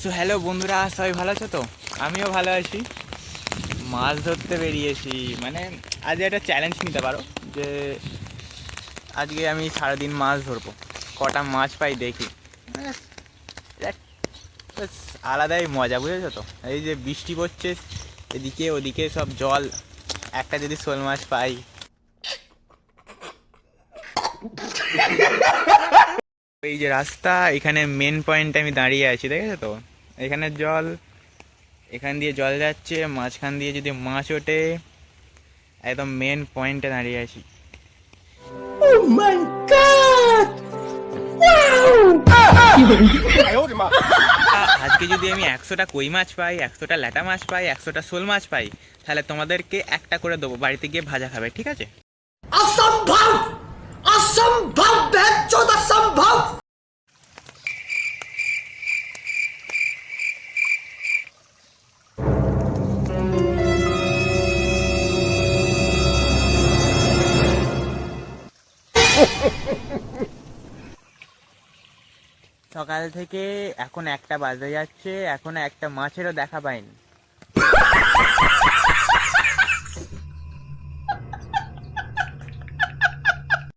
So hello বন্ধুরা, সবাই ভালো আছো তো? আমিও ভালো আছি। মাছ ধরতে বেরিয়েছি, মানে আজকে একটা চ্যালেঞ্জ নিতে পারো যে আজকে আমি সারাদিন মাছ ধরবো, কটা মাছ পাই দেখি। মানে এটা বেশ আলাদাই মজা, বুঝেছো তো? এই যে বৃষ্টি পড়ছে, এদিকে ওদিকে সব জল, একটা যদি শোল মাছ পাই। এই যে রাস্তা, এখানে মেন পয়েন্টে আমি দাঁড়িয়ে আছি, দেখেছো তো? এখানে জল, এখান দিয়ে জল যাচ্ছে, মাঝখান দিয়ে যদি মাছ ওঠে, একদম মেন পয়েন্টে দাঁড়িয়ে আছি। Oh my god! Wow! আজকে যদি আমি 100টা কই মাছ পাই, 100টা ল্যাটা মাছ পাই, 100টা শোল মাছ পাই, তাহলে তোমাদেরকে একটা করে দেবো, বাড়িতে গিয়ে ভাজা খাবে, ঠিক আছে? असंभव असंभव बेचौद असंभव। সকাল থেকে এখন একটা বাজে যাচ্ছে, এখনো একটা মাছেরও দেখা পাইনি।